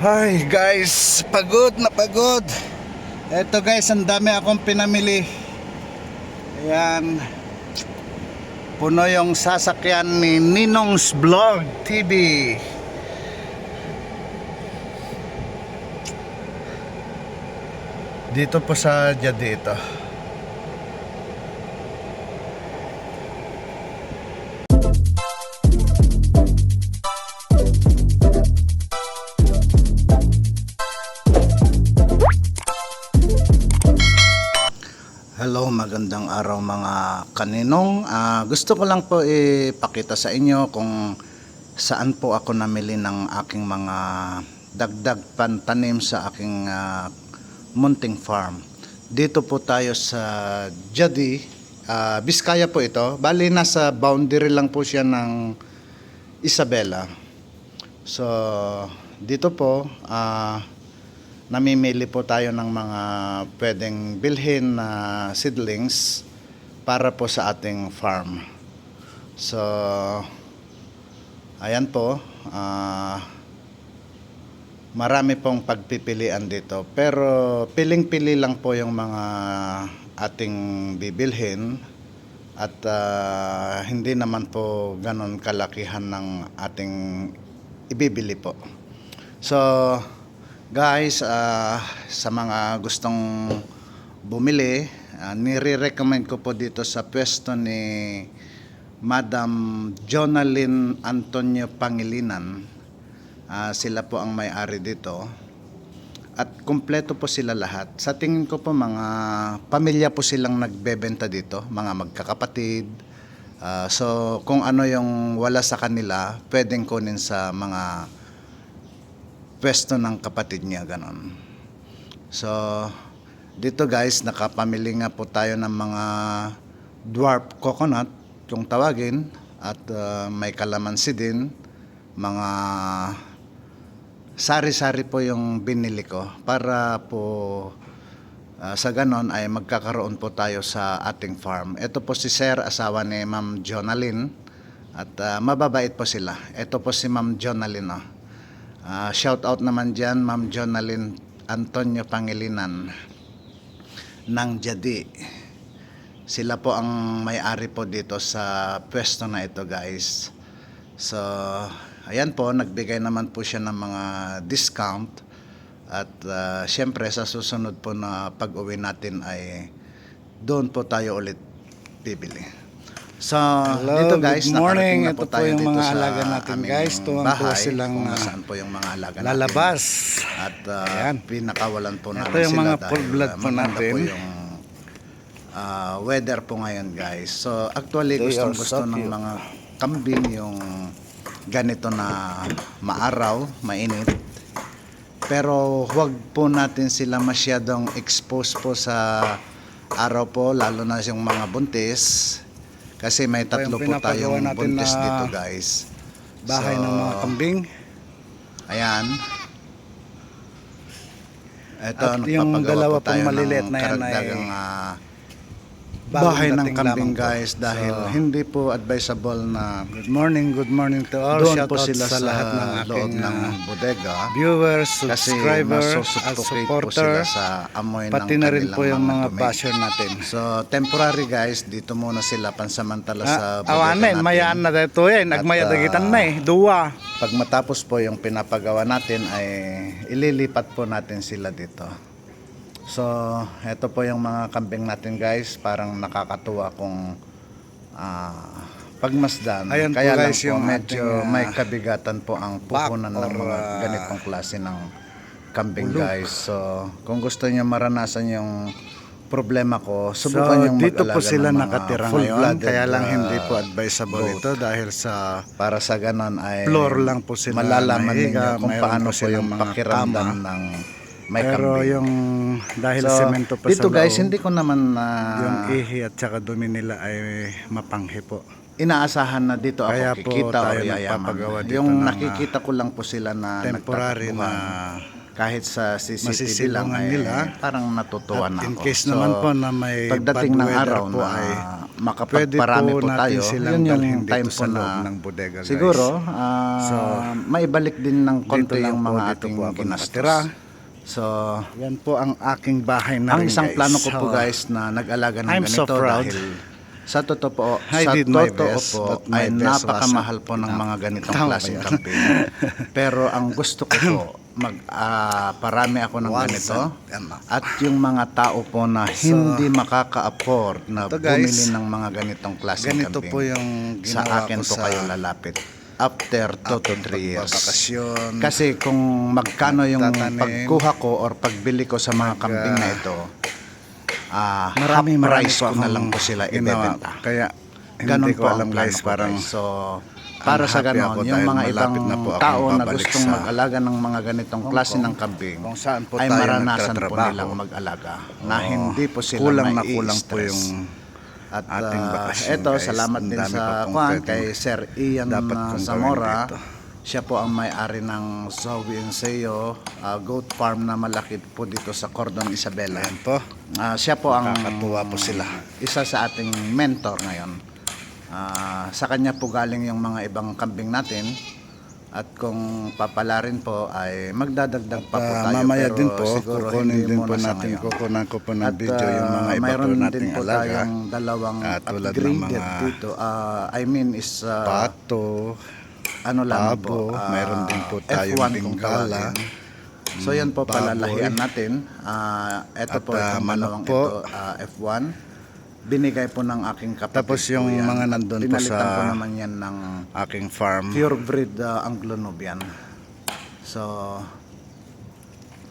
Hi guys, pagod na pagod. Eto guys, ang dami akong pinamili. Ayan, puno yung sasakyan ni Ninong's Vlog TV. Dito po sa Jadito. Hello, magandang araw mga kaninong. Gusto ko lang po ipakita sa inyo kung saan po ako namili ng aking mga dagdag pantanim sa aking munting farm. Dito po tayo sa Jadi, Biskaya po ito. Bali nasa boundary lang po siya ng Isabela. So dito po namimili po tayo ng mga pwedeng bilhin na seedlings para po sa ating farm. So ayan po, marami pong pagpipilian dito, pero piling-pili lang po yung mga ating bibilhin at hindi naman po ganon kalakihan ng ating ibibili po. So guys, sa mga gustong bumili, nire-recommend ko po dito sa pwesto ni Madam Jonalyn Antonio Pangilinan. Sila po ang may-ari dito at kumpleto po sila lahat. Sa tingin ko po mga pamilya po silang nagbebenta dito, mga magkakapatid. So kung ano yung wala sa kanila, pwedeng kunin sa mga pwesto ng kapatid niya, ganon. So dito guys, nakapamili nga po tayo ng mga dwarf coconut kung tawagin, at may kalamansi din. Mga sari-sari po yung binili ko para po sa ganon ay magkakaroon po tayo sa ating farm. Ito po si Sir, asawa ni Ma'am Jonalyn, at mababait po sila. Ito po si Ma'am Jonalyn, shout out naman dyan, Ma'am Jonalyn Antonio Pangilinan ng Jadi. Sila po ang may-ari po dito sa pwesto na ito guys. So ayan po, nagbigay naman po siya ng mga discount. At syempre sa susunod po na pag-uwi natin ay doon po tayo ulit bibili. So hello, dito guys, good morning. ito po yung mga alaga natin guys. Tuwang po silang saan po yung mga alaga lalabas natin. At pinakawalan po namin ito yung sila mga dahil full blood po natin. Po yung weather po ngayon guys. So actually gusto ng mga kambing yung ganito na maaraw, mainit. Pero huwag po natin sila masyadong expose po sa araw po, lalo na yung mga buntis. Kasi may tatlo po tayong buntis dito guys. Bahay ng mga kambing. Ayan. Ito, at yung dalawa pong maliliit na yan ay bahay ng kambing guys, dahil hindi po advisable na good morning to all. doon Shout po out sila sa lahat ng loob aking ng bodega, viewers, kasi subscribers, at masusuffocate po sila supporter, sa amoy pati ng na rin po yung mga dumi. basher natin. So temporary guys, dito muna sila pansamantala sa bodega awan natin. mayaan na dito yan, nagmayadagitan na duwa. Pag matapos po yung pinapagawa natin ay ililipat po natin sila dito. So ito po yung mga kambing natin guys, parang nakakatuwa kung pagmasdan. Ayan Kaya po lang guys, po yung medyo ating, may kabigatan po ang puhunan ng mga ganitong klase ng kambing guys. So kung gusto niyo maranasan yung problema ko, subukan So yung dito mag-alaga po sila ng mga nakatira ngayon, full-blooded, kaya lang hindi po advisable goat. ito dahil sa Para sa ganon ay floor lang po sila malalaman nahiga, ninyo kung mayroon paano po po silang yung mga pakiramdam kama. ng may pero kambing. yung dahil So, semento pa dito sa guys, loob, hindi ko naman yung ihi at saka dumi nila ay mapanghi po. inaasahan na dito ako Kaya po kikita o tayo yayaman. nagpapagawa dito Yung ng, nakikita ko lang po sila na temporary na kahit sa CCTV lang masisilungan ay nila. parang natutuwa At na in ako. case naman po na may pagdating bad ng weather araw po na ay makapagparami po tayo, silang yun yung dalhin dito time po sa loob na ng bodega, guys. siguro So, maibalik din ng konti dito lang yung po, mga dito ating po ako ginastos. nakatira. So, Yan po ang aking bahay na ang rin, isang guys. plano ko po So, guys na nag-alaga ng I'm so ganito proud. dahil sa totoo po, I sa did my totoo best, po but my ay best napakamahal wasn't po ng mga ganitong Tama ba klaseng yan? camping. Pero ang gusto ko po, parami ako ng ganito. At yung mga tao po na hindi makaka-afford na ito, guys, bumili ng mga ganitong klaseng ganito camping, po yung sa ginawa akin ko po sa kayo lalapit. After 2 to 3 years. pagbabakasyon. Kasi kung magkano yung Nagtatanim. pagkuha ko or pagbili ko sa mga kambing na ito, Marami half price po ko na akong lang po sila ginawa. ibebenta. Kaya Ganon hindi ko po alam, ang plano guys, ko, parang guys. So, para sa happy ganon, ako yung dahil mga ibang malapit na po akong tao na babalik gustong sa mag-alaga ng mga ganitong klase ng kambing kung saan po ay tayo maranasan po nagtatrabaho. nilang mag-alaga na hindi po sila kulang na kulang po mai-stress. yung At ating bakasyon, eto, guys. salamat Ang din dami sa pa pong kwan pwedeng kay Sir Ian dapat kong gawin Zamora. dito. Siya po ang may-ari ng Zoe Enseo goat farm na malaki po dito sa Cordon Isabela. Ayan po. Siya po ang Nakakatuwa po sila. isa sa ating mentor ngayon. Sa kanya po galing yung mga ibang kambing natin. At kung papalarin po ay magdadagdag pa po tayo. Mamaya pero din po, siguro kukunin hindi din po muna sa natin, ngayon. kukunan ko po ng At video yung mga iba po mayroon din nating po alaga. tayong dalawang Tulad ng upgraded mga dito. I mean is pato, ano lang pabo, po. mayroon din po tayong F1 kung Bengala, tawagin. So yan po baboy. palalahian natin. Ito At, po itong manok dalawang po. ito F1. Binigay po ng aking kapatid. Tapos po yung yan. mga nandun po Pinalitan sa po naman yan ng aking farm. purebred Anglo-Nubian. So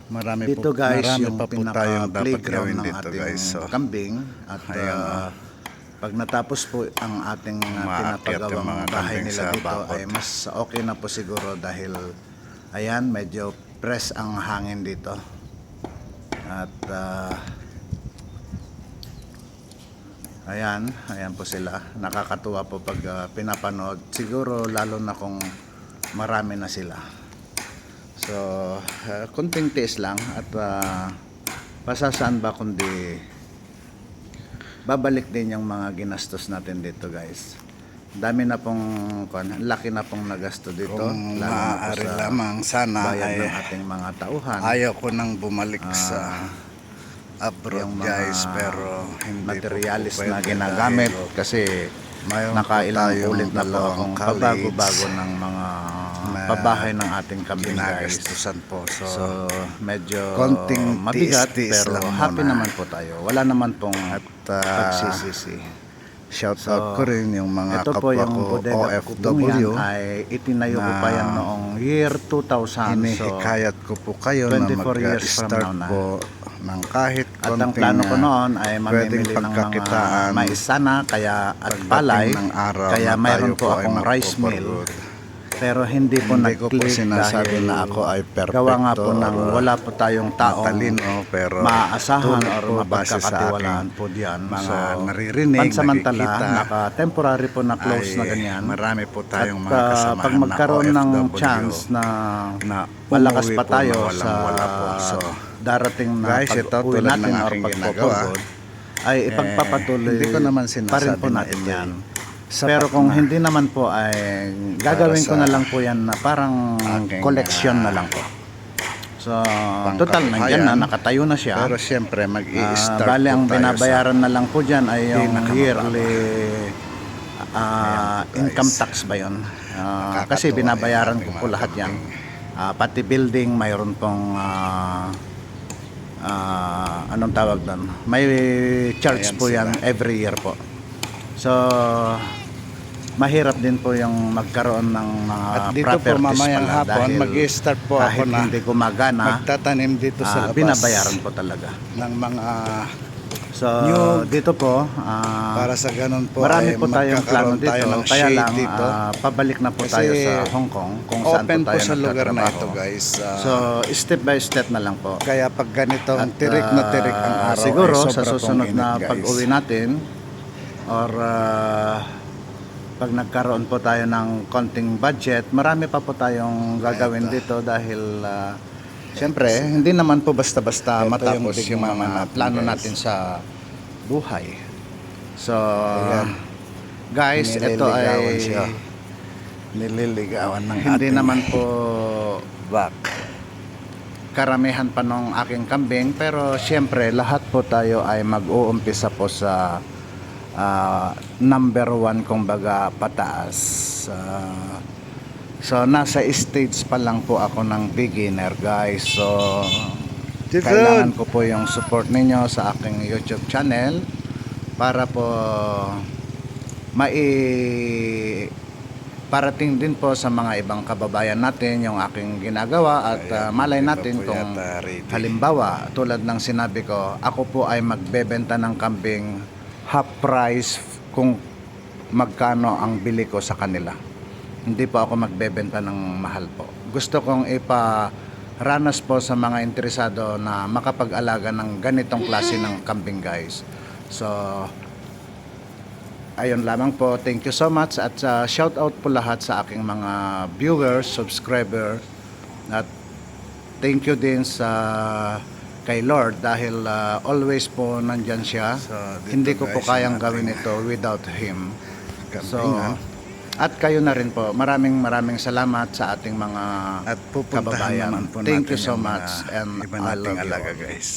Marami dito po, guys marami yung pa po tayong dapat pinaka-playground gawin ng dito, ating guys. So, kambing. At ayan, pag natapos po ang ating Maakyat yung pinapagawang mga bahay kambing nila sa dito bakod. ay mas okay na po siguro dahil ayan medyo press ang hangin dito. At ayan po sila. Nakakatuwa po pag pinapanood. Siguro lalo na kung marami na sila. So, kunting tiis lang at pasasaan ba kundi babalik din yung mga ginastos natin dito, guys. Dami na pong laki na pong nagasto dito, Kung lalo na po maaari sa lamang, sana bayan ay ng ating mga tauhan. ayaw ko nang bumalik sa abroad, yung mga guys, pero hindi materialis po po na pwede ginagamit dahil kasi mayroon po nakailang tayong ulit na po dalawang akong college pabago-bago ng mga na pabahay ng ating kambing, guys. ginagastusan po. So, medyo konting mabigat tiis-tiis pero lang happy muna. naman po tayo. Wala naman pong pagsisisi. Shout out ko rin yung mga Ito po kapwa yung ko bodega Kubong yan OFW. ay itinayo ko na pa yan noong year 2000. So, Hinihikayat ko po kayo na 24 years from mag-start now na. po ng kahit at ang konting plano ko noon ay pwedeng mamimili ng mga pagkakitaan maisana kaya at pagdating palay. ng araw Kaya na mayroon tayo po po ay akong rice mill. magpo-forward. Pero hindi po Hindi ko po nag-click sinasabi dahil na ako ay perfecto gawa nga po ng or wala po tayong taong matalino, pero maaasahan tulad or po base sa mapagkakatiwalaan aking po diyan. mga naririnig, pansamantala, nakikita, naka-temporary po na close na ay ganyan. marami po tayong At mga kasamahan pag magkaroon na ng OFW chance na na malakas umuwi pa po tayo na sa walang-wala po. So, darating na guys, ito pag-uwi tulad natin ng or aking pagpapagod, ay ipagpapatuloy hindi ko naman pa rin sinasabi po na natin ito yan. sapat Pero kung na hindi naman po ay gagawin ko sa na lang po yan na parang aking, collection na lang po. So, total nandyan na, nakatayo na siya. Pero siyempre mag-i-start Bali, ang po tayo binabayaran na lang po dyan ay yung pinakamababa. yearly Ayan po, guys. income tax ba yun? Kasi Nakakatuwa binabayaran yung ko ating po mga lahat yan. kambing. Pati building, mayroon pong anong tawag doon? May charge Ayan po yan sila. every year po. So, mahirap din po yung magkaroon ng mga At dito po properties mamayang pala hapon dahil mag-i-start po ako kahit na hindi gumagana, magtatanim dito sa labas binabayaran po talaga. ng mga So, Nyug. dito po, para sa ganun po marami ay po tayong plano magkakaroon tayo dito. ng Kaya shade lang, dito. pabalik na po Kasi tayo sa Hong Kong kung saan Open po po tayo sa lugar na nagtatrabaho. ito, guys. So, step by step na lang po. Kaya pag ganito ang At, tirik na tirik ang araw siguro ay sa sobra susunod pong na init, guys. pag-uwi natin or pag nagkaroon po tayo ng konting budget, marami pa po tayong gagawin dito dahil siyempre, hindi naman po basta-basta Ito matapos yung yung digmaan mga natin, plano guys. natin sa buhay. So, Ayan. guys, ito Nililigawan ay siya. Nililigawan ng hindi ating naman po back. karamihan pa nung aking kambing, pero siyempre lahat po tayo ay mag-uumpisa po sa number 1, kumbaga pataas. So nasa stage pa lang po ako ng beginner, guys. So Jason! kailangan ko po yung support ninyo sa aking YouTube channel para po parating din po sa mga ibang kababayan natin yung aking ginagawa at Ayan, malay iba natin po kung yata ready. halimbawa tulad ng sinabi ko, ako po ay magbebenta ng kambing half price kung magkano ang bili ko sa kanila. Hindi po ako magbebenta ng mahal po. Gusto kong iparanas po sa mga interesado na makapag-alaga ng ganitong klase ng kambing, guys. So ayun lamang po. Thank you so much at shout out po lahat sa aking mga viewers, subscriber, at thank you din sa kay Lord dahil always po nandyan siya. So, dito, Hindi ko po guys, kayang ang gawin ating ito without Him. So, kambingan. at kayo na rin po. Maraming salamat sa ating mga At pupuntahan kababayan. naman po Thank natin you so yung much mga and iba I nating love you alaga, all. guys.